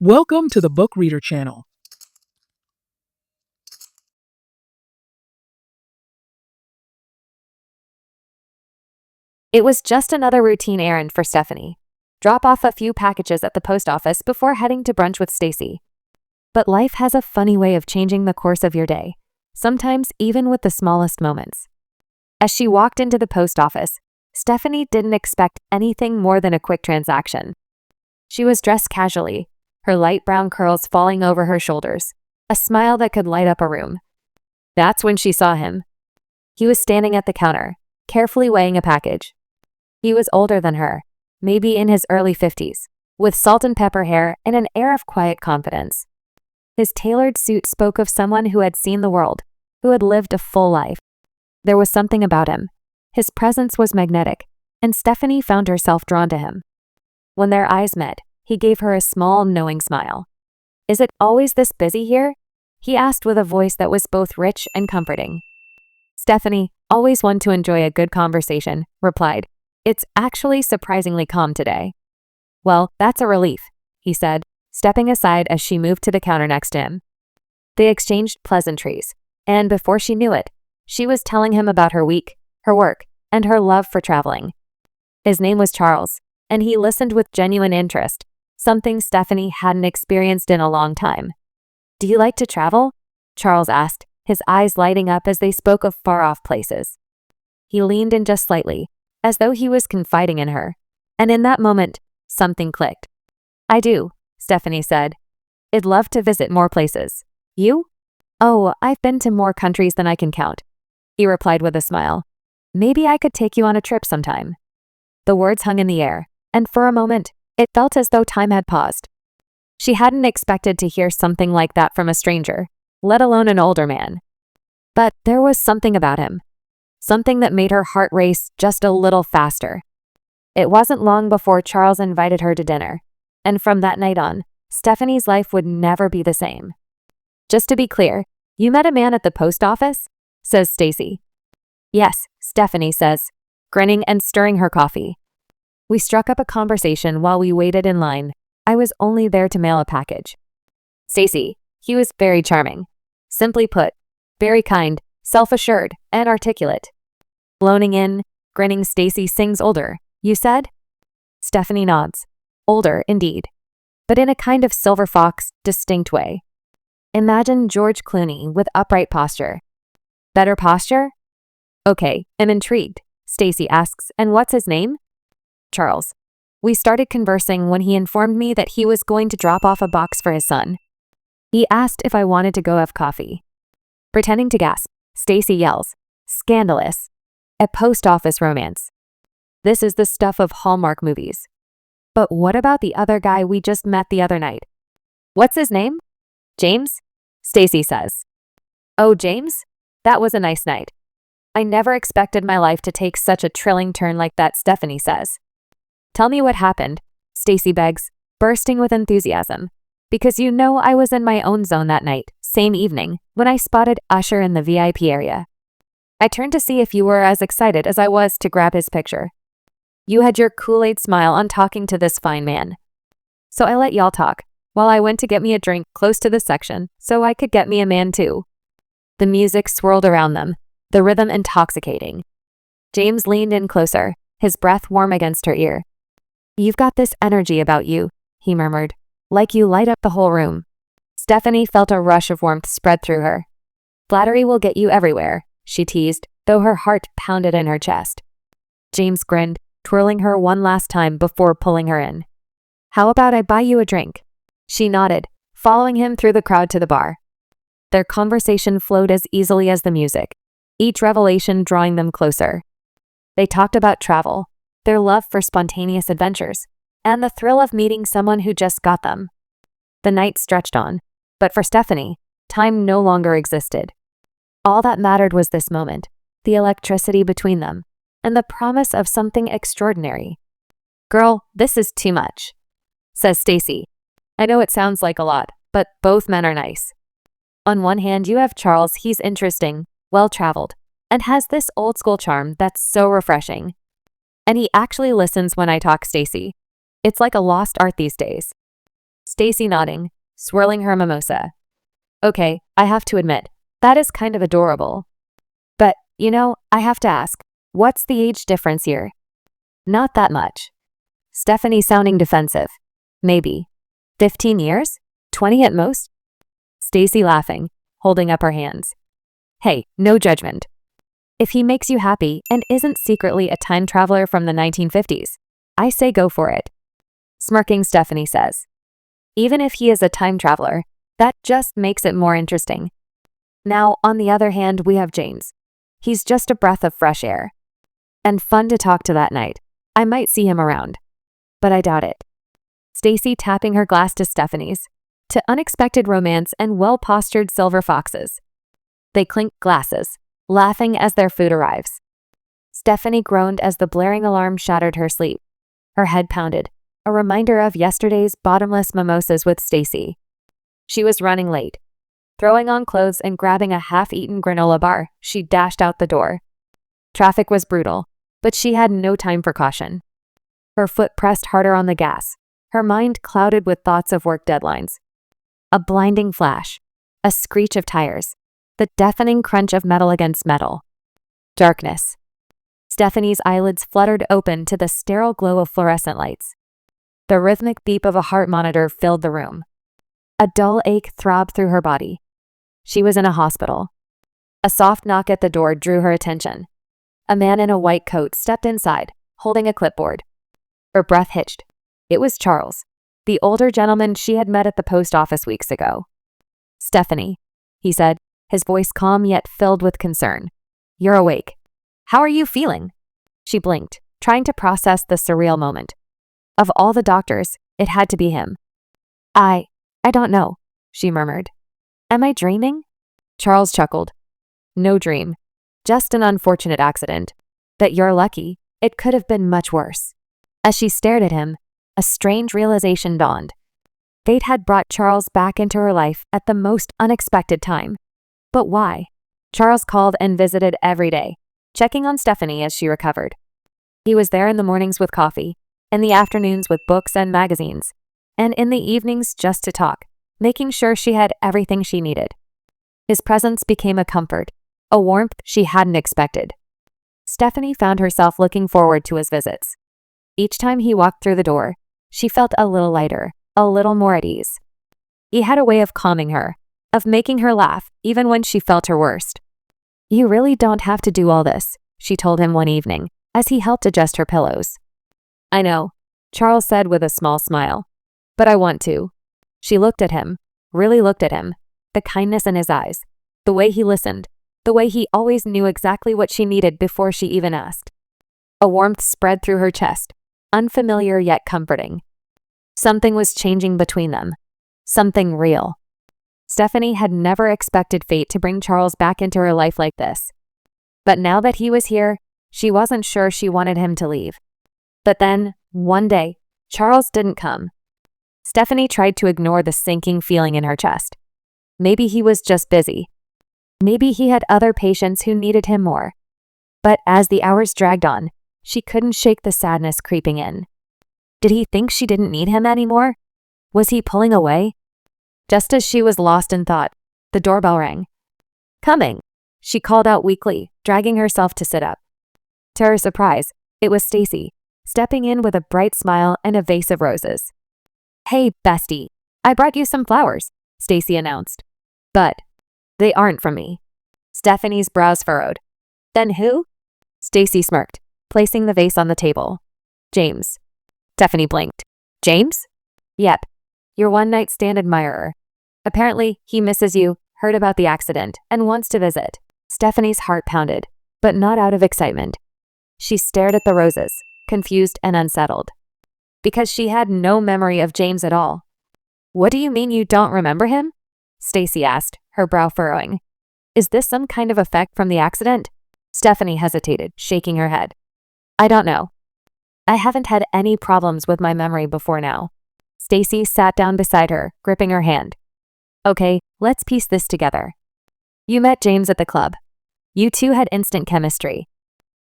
Welcome to the Book Reader channel. It was just another routine errand for Stephanie. Drop off a few packages at the post office before heading to brunch with Stacy. But life has a funny way of changing the course of your day, sometimes even with the smallest moments. As she walked into the post office, Stephanie didn't expect anything more than a quick transaction. She was dressed casually, her light brown curls falling over her shoulders, a smile that could light up a room. That's when she saw him. He was standing at the counter, carefully weighing a package. He was older than her, maybe in his early 50s, with salt and pepper hair and an air of quiet confidence. His tailored suit spoke of someone who had seen the world, who had lived a full life. There was something about him. His presence was magnetic, and Stephanie found herself drawn to him. When their eyes met, he gave her a small, knowing smile. "Is it always this busy here?" he asked with a voice that was both rich and comforting. Stephanie, always one to enjoy a good conversation, replied, "It's actually surprisingly calm today." "Well, that's a relief," he said, stepping aside as she moved to the counter next to him. They exchanged pleasantries, and before she knew it, she was telling him about her week, her work, and her love for traveling. His name was Charles, and he listened with genuine interest, something Stephanie hadn't experienced in a long time. "Do you like to travel?" Charles asked, his eyes lighting up as they spoke of far-off places. He leaned in just slightly, as though he was confiding in her, and in that moment, something clicked. "I do," Stephanie said. "I'd love to visit more places. You?" "Oh, I've been to more countries than I can count," he replied with a smile. "Maybe I could take you on a trip sometime." The words hung in the air, and for a moment, it felt as though time had paused. She hadn't expected to hear something like that from a stranger, let alone an older man. But there was something about him, something that made her heart race just a little faster. It wasn't long before Charles invited her to dinner, and from that night on, Stephanie's life would never be the same. "Just to be clear, you met a man at the post office?" says Stacy. "Yes," Stephanie says, grinning and stirring her coffee. "We struck up a conversation while we waited in line. I was only there to mail a package." Stacy, he was very charming. Simply put, very kind, self-assured, and articulate. Loaning in, grinning Stacy sings older, you said? Stephanie nods. Older, indeed. But in a kind of silver fox, distinct way. Imagine George Clooney with upright posture. Better posture? Okay, I'm intrigued, Stacy asks, and what's his name? Charles. We started conversing when he informed me that he was going to drop off a box for his son. He asked if I wanted to go have coffee. Pretending to gasp, Stacy yells, "Scandalous. A post office romance. This is the stuff of Hallmark movies." "But what about the other guy we just met the other night?" "What's his name?" "James?" Stacy says. "Oh, James? That was a nice night. I never expected my life to take such a thrilling turn like that," Stephanie says. "Tell me what happened," Stacy begs, bursting with enthusiasm. "Because you know I was in my own zone that night, same evening, when I spotted Usher in the VIP area. I turned to see if you were as excited as I was to grab his picture. You had your Kool-Aid smile on talking to this fine man. So I let y'all talk, while I went to get me a drink close to the section so I could get me a man too." The music swirled around them, the rhythm intoxicating. James leaned in closer, his breath warm against her ear. "You've got this energy about you," he murmured, "like you light up the whole room." Stephanie felt a rush of warmth spread through her. "Flattery will get you everywhere," she teased, though her heart pounded in her chest. James grinned, twirling her one last time before pulling her in. "How about I buy you a drink?" She nodded, following him through the crowd to the bar. Their conversation flowed as easily as the music, each revelation drawing them closer. They talked about travel, their love for spontaneous adventures, and the thrill of meeting someone who just got them. The night stretched on, but for Stephanie, time no longer existed. All that mattered was this moment, the electricity between them, and the promise of something extraordinary. "Girl, this is too much," says Stacy. "I know it sounds like a lot, but both men are nice. On one hand, you have Charles, he's interesting, well-traveled, and has this old-school charm that's so refreshing. And he actually listens when I talk, Stacy. It's like a lost art these days." Stacy nodding, swirling her mimosa. Okay, I have to admit, that is kind of adorable. But, I have to ask, what's the age difference here? Not that much. Stephanie sounding defensive. Maybe. 15 years? 20 at most? Stacy laughing, holding up her hands. Hey, no judgment. If he makes you happy and isn't secretly a time traveler from the 1950s, I say go for it. Smirking, Stephanie says. Even if he is a time traveler, that just makes it more interesting. Now, on the other hand, we have James. He's just a breath of fresh air. And fun to talk to that night. I might see him around. But I doubt it. Stacy tapping her glass to Stephanie's. To unexpected romance and well-postured silver foxes. They clink glasses, laughing as their food arrives. Stephanie groaned as the blaring alarm shattered her sleep. Her head pounded, a reminder of yesterday's bottomless mimosas with Stacy. She was running late. Throwing on clothes and grabbing a half-eaten granola bar, she dashed out the door. Traffic was brutal, but she had no time for caution. Her foot pressed harder on the gas, her mind clouded with thoughts of work deadlines. A blinding flash, a screech of tires, the deafening crunch of metal against metal. Darkness. Stephanie's eyelids fluttered open to the sterile glow of fluorescent lights. The rhythmic beep of a heart monitor filled the room. A dull ache throbbed through her body. She was in a hospital. A soft knock at the door drew her attention. A man in a white coat stepped inside, holding a clipboard. Her breath hitched. It was Charles, the older gentleman she had met at the post office weeks ago. Stephanie, he said, his voice calm yet filled with concern. You're awake. How are you feeling? She blinked, trying to process the surreal moment. Of all the doctors, it had to be him. I don't know, she murmured. Am I dreaming? Charles chuckled. No dream. Just an unfortunate accident. But you're lucky. It could have been much worse. As she stared at him, a strange realization dawned. Fate had brought Charles back into her life at the most unexpected time. But why? Charles called and visited every day, checking on Stephanie as she recovered. He was there in the mornings with coffee, in the afternoons with books and magazines, and in the evenings just to talk, making sure she had everything she needed. His presence became a comfort, a warmth she hadn't expected. Stephanie found herself looking forward to his visits. Each time he walked through the door, she felt a little lighter, a little more at ease. He had a way of calming her, of making her laugh even when she felt her worst. You really don't have to do all this, she told him one evening, as he helped adjust her pillows. I know, Charles said with a small smile. But I want to. She looked at him, really looked at him, the kindness in his eyes, the way he listened, the way he always knew exactly what she needed before she even asked. A warmth spread through her chest, unfamiliar yet comforting. Something was changing between them. Something real. Stephanie had never expected fate to bring Charles back into her life like this. But now that he was here, she wasn't sure she wanted him to leave. But then, one day, Charles didn't come. Stephanie tried to ignore the sinking feeling in her chest. Maybe he was just busy. Maybe he had other patients who needed him more. But as the hours dragged on, she couldn't shake the sadness creeping in. Did he think she didn't need him anymore? Was he pulling away? Just as she was lost in thought, the doorbell rang. Coming, she called out weakly, dragging herself to sit up. To her surprise, it was Stacy, stepping in with a bright smile and a vase of roses. Hey, bestie, I brought you some flowers, Stacy announced. But they aren't from me. Stephanie's brows furrowed. Then who? Stacy smirked, placing the vase on the table. James. Stephanie blinked. James? Yep, your one-night stand admirer. Apparently, he misses you, heard about the accident, and wants to visit. Stephanie's heart pounded, but not out of excitement. She stared at the roses, confused and unsettled. Because she had no memory of James at all. What do you mean you don't remember him? Stacy asked, her brow furrowing. Is this some kind of effect from the accident? Stephanie hesitated, shaking her head. I don't know. I haven't had any problems with my memory before now. Stacy sat down beside her, gripping her hand. Okay, let's piece this together. You met James at the club. You two had instant chemistry.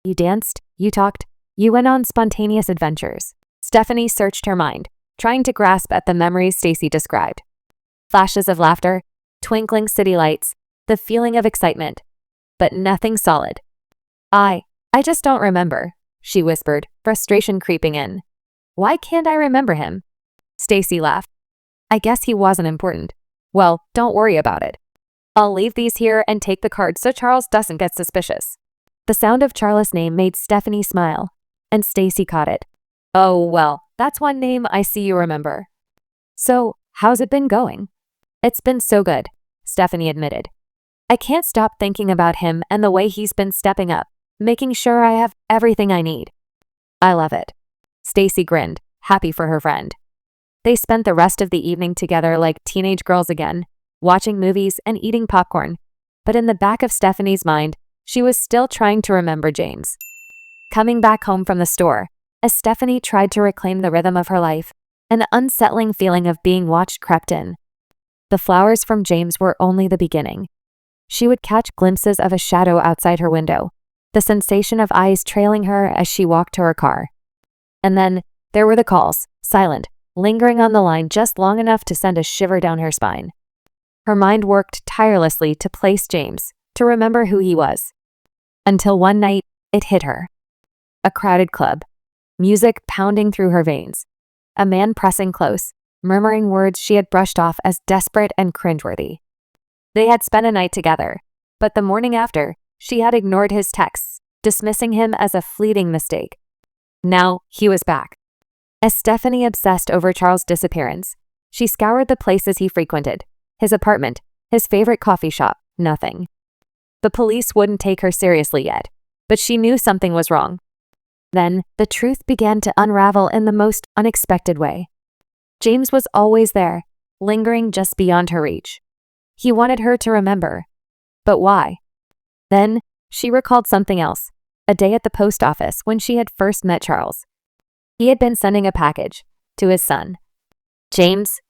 You danced, you talked, you went on spontaneous adventures. Stephanie searched her mind, trying to grasp at the memories Stacy described. Flashes of laughter, twinkling city lights, the feeling of excitement, but nothing solid. I just don't remember, she whispered, frustration creeping in. Why can't I remember him? Stacy laughed. I guess he wasn't important. Well, don't worry about it. I'll leave these here and take the card so Charles doesn't get suspicious. The sound of Charles' name made Stephanie smile, and Stacy caught it. Oh, well, that's one name I see you remember. So, how's it been going? It's been so good, Stephanie admitted. I can't stop thinking about him and the way he's been stepping up, making sure I have everything I need. I love it. Stacy grinned, happy for her friend. They spent the rest of the evening together like teenage girls again, watching movies and eating popcorn. But in the back of Stephanie's mind, she was still trying to remember James. Coming back home from the store, as Stephanie tried to reclaim the rhythm of her life, an unsettling feeling of being watched crept in. The flowers from James were only the beginning. She would catch glimpses of a shadow outside her window, the sensation of eyes trailing her as she walked to her car. And then, there were the calls, silent, lingering on the line just long enough to send a shiver down her spine. Her mind worked tirelessly to place James, to remember who he was. Until one night, it hit her. A crowded club. Music pounding through her veins. A man pressing close, murmuring words she had brushed off as desperate and cringeworthy. They had spent a night together, but the morning after, she had ignored his texts, dismissing him as a fleeting mistake. Now, he was back. As Stephanie obsessed over Charles' disappearance, she scoured the places he frequented, his apartment, his favorite coffee shop, nothing. The police wouldn't take her seriously yet, but she knew something was wrong. Then, the truth began to unravel in the most unexpected way. James was always there, lingering just beyond her reach. He wanted her to remember. But why? Then, she recalled something else, a day at the post office when she had first met Charles. He had been sending a package to his son. James?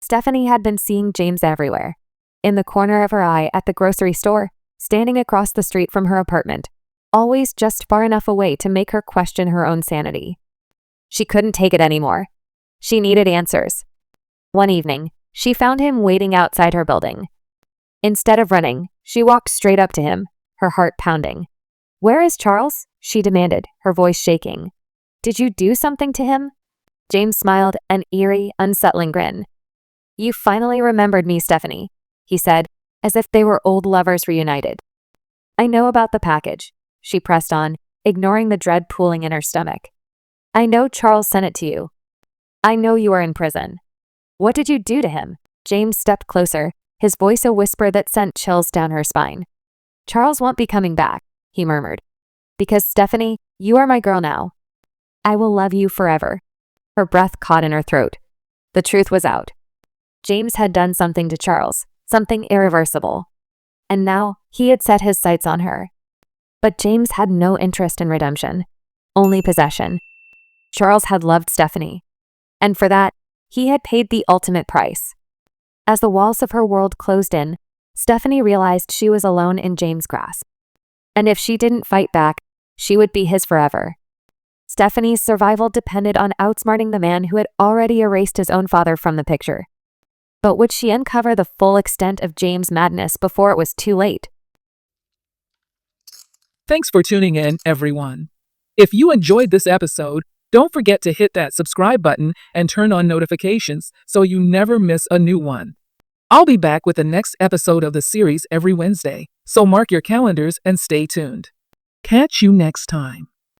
Stephanie had been seeing James everywhere. In the corner of her eye at the grocery store, standing across the street from her apartment, always just far enough away to make her question her own sanity. She couldn't take it anymore. She needed answers. One evening, she found him waiting outside her building. Instead of running, she walked straight up to him, her heart pounding. "Where is Charles?" she demanded, her voice shaking. "Did you do something to him?" James smiled, an eerie, unsettling grin. "You finally remembered me, Stephanie," he said, as if they were old lovers reunited. "I know about the package," she pressed on, ignoring the dread pooling in her stomach. "I know Charles sent it to you. I know you are in prison. What did you do to him?" James stepped closer, his voice a whisper that sent chills down her spine. "Charles won't be coming back," he murmured. "Because, Stephanie, you are my girl now. I will love you forever." Her breath caught in her throat. The truth was out. James had done something to Charles, something irreversible. And now, he had set his sights on her. But James had no interest in redemption, only possession. Charles had loved Stephanie. And for that, he had paid the ultimate price. As the walls of her world closed in, Stephanie realized she was alone in James' grasp. And if she didn't fight back, she would be his forever. Stephanie's survival depended on outsmarting the man who had already erased his own father from the picture. But would she uncover the full extent of James' madness before it was too late? Thanks for tuning in, everyone. If you enjoyed this episode, don't forget to hit that subscribe button and turn on notifications so you never miss a new one. I'll be back with the next episode of the series every Wednesday, so mark your calendars and stay tuned. Catch you next time.